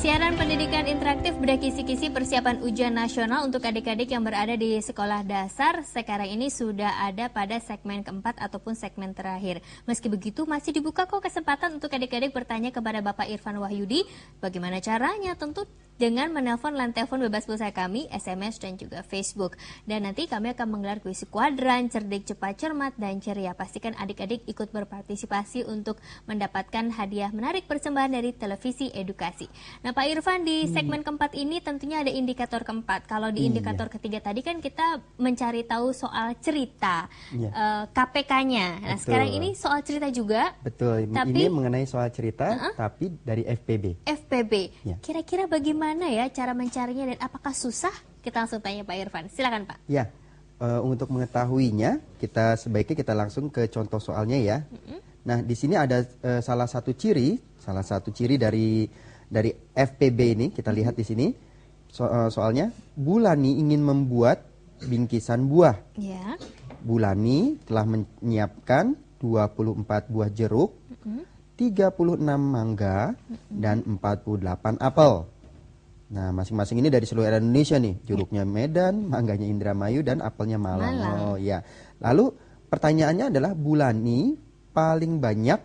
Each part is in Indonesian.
Siaran pendidikan interaktif berkisi-kisi persiapan ujian nasional untuk adik-adik yang berada di sekolah dasar sekarang ini sudah ada pada segmen keempat ataupun segmen terakhir. Meski begitu masih dibuka kok kesempatan untuk adik-adik bertanya kepada Bapak Irfan Wahyudi. Bagaimana caranya? Tentu dengan menelpon line telepon bebas pulsa kami, SMS dan juga Facebook. Dan nanti kami akan menggelar kuis kuadran, cerdik, cepat, cermat, dan ceria. Pastikan adik-adik ikut berpartisipasi untuk mendapatkan hadiah menarik persembahan dari televisi edukasi. Nah Pak Irfan, di segmen keempat ini tentunya ada indikator keempat. Kalau di indikator ketiga tadi kan kita mencari tahu soal cerita, KPK-nya. Nah sekarang ini soal cerita juga. Betul, ini mengenai soal cerita tapi dari FPB. FPB, kira-kira bagaimana ya cara mencarinya dan apakah susah? Kita langsung tanya Pak Irfan. Silakan Pak. Ya, untuk mengetahuinya sebaiknya kita langsung ke contoh soalnya ya. Nah di sini ada salah satu ciri dari FPB ini kita lihat di sini soalnya Bulani ingin membuat bingkisan buah. Ya. Bulani telah menyiapkan 24 buah jeruk, 36 mangga dan 48 apel. Nah, masing-masing ini dari seluruh Indonesia nih. Jeruknya Medan, mangganya Indramayu, dan apelnya Malang. Oh ya. Lalu pertanyaannya adalah Bulani paling banyak.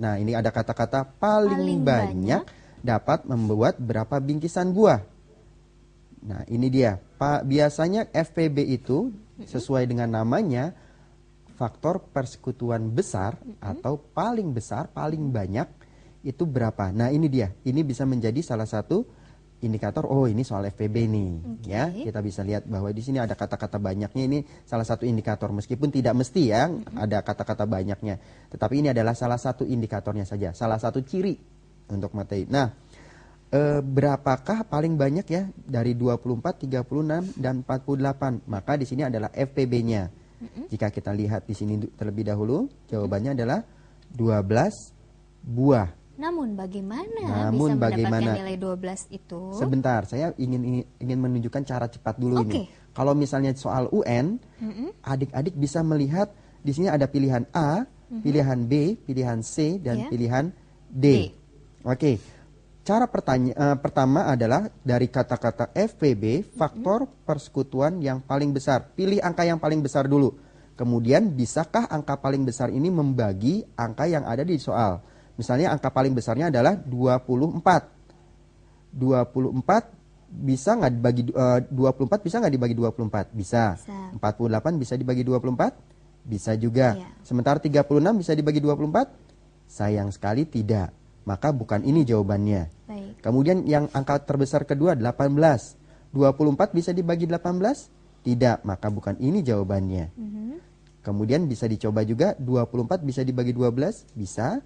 Nah, ini ada kata-kata paling banyak dapat membuat berapa bingkisan buah. Nah, ini dia. Pak, biasanya FPB itu sesuai dengan namanya faktor persekutuan besar atau paling besar, paling banyak itu berapa. Nah, ini dia. Ini bisa menjadi salah satu indikator, oh ini soal FPB nih, ya. Kita bisa lihat bahwa di sini ada kata-kata banyaknya, ini salah satu indikator. Meskipun tidak mesti ya ada kata-kata banyaknya, tetapi ini adalah salah satu indikatornya saja, salah satu ciri untuk materi. Nah, berapakah paling banyak ya dari 24, 36 dan 48? Maka di sini adalah FPB-nya. Jika kita lihat di sini terlebih dahulu, jawabannya adalah 12 buah. Namun bagaimana bisa mendapatkan nilai 12 itu? Sebentar, saya ingin menunjukkan cara cepat dulu ini. Kalau misalnya soal UN, adik-adik bisa melihat di sini ada pilihan A, pilihan B, pilihan C, dan pilihan D. Oke. Cara pertama adalah dari kata-kata FPB, faktor persekutuan yang paling besar. Pilih angka yang paling besar dulu. Kemudian bisakah angka paling besar ini membagi angka yang ada di soal? Misalnya angka paling besarnya adalah 24. 24 bisa nggak dibagi 24 bisa nggak dibagi 24? Bisa. 48 bisa dibagi 24? Bisa juga. Sementara 36 bisa dibagi 24? Sayang sekali tidak. Maka bukan ini jawabannya. Baik. Kemudian yang angka terbesar kedua 18. 24 bisa dibagi 18? Tidak, maka bukan ini jawabannya. Kemudian bisa dicoba juga 24 bisa dibagi 12? Bisa.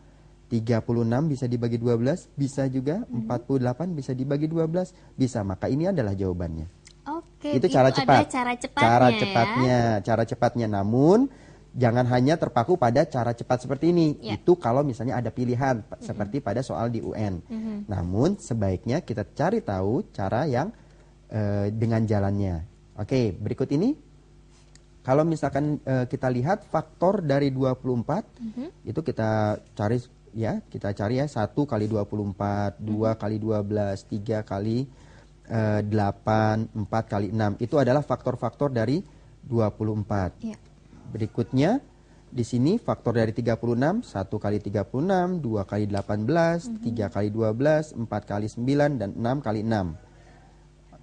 36 bisa dibagi 12, bisa juga. 48 bisa dibagi 12, bisa. Maka ini adalah jawabannya. Oke, itu cara cepat. Cara cepatnya. Cara cepatnya. Namun jangan hanya terpaku pada cara cepat seperti ini. Itu kalau misalnya ada pilihan seperti pada soal di UN. Namun sebaiknya kita cari tahu cara yang dengan jalannya. Oke, berikut ini. Kalau misalkan kita lihat faktor dari 24, itu kita cari ya, 1 kali 24, 2 kali 12, 3 kali 8, 4 kali 6. Itu adalah faktor-faktor dari 24. Berikutnya di sini faktor dari 36, 1 kali 36, 2 kali 18, 3 kali 12, 4 kali 9 dan 6 kali 6.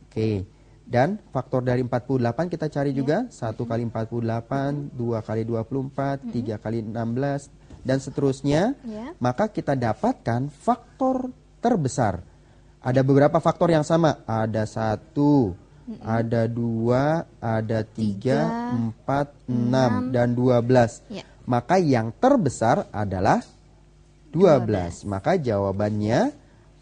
Oke. Dan faktor dari 48 kita cari juga, 1 kali 48, 2 kali 24, 3 kali 16 dan seterusnya. Maka kita dapatkan faktor terbesar. Ada beberapa faktor yang sama. Ada 1, ada 2, ada 3, 4, 6 dan 12. Maka yang terbesar adalah 12. Maka jawabannya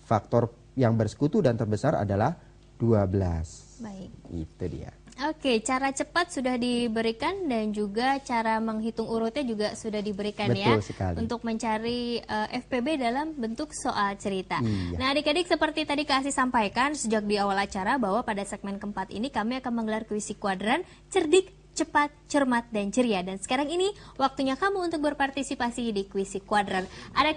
faktor yang bersekutu dan terbesar adalah 12. Baik. Itu dia. Oke, cara cepat sudah diberikan dan juga cara menghitung urutnya juga sudah diberikan. Betul sekali. Untuk mencari FPB dalam bentuk soal cerita. Nah, adik-adik seperti tadi Kak Asih sampaikan sejak di awal acara bahwa pada segmen keempat ini kami akan menggelar kuis kuadran cerdik, cepat, cermat, dan ceria. Dan sekarang ini waktunya kamu untuk berpartisipasi di kuis kuadran. Ada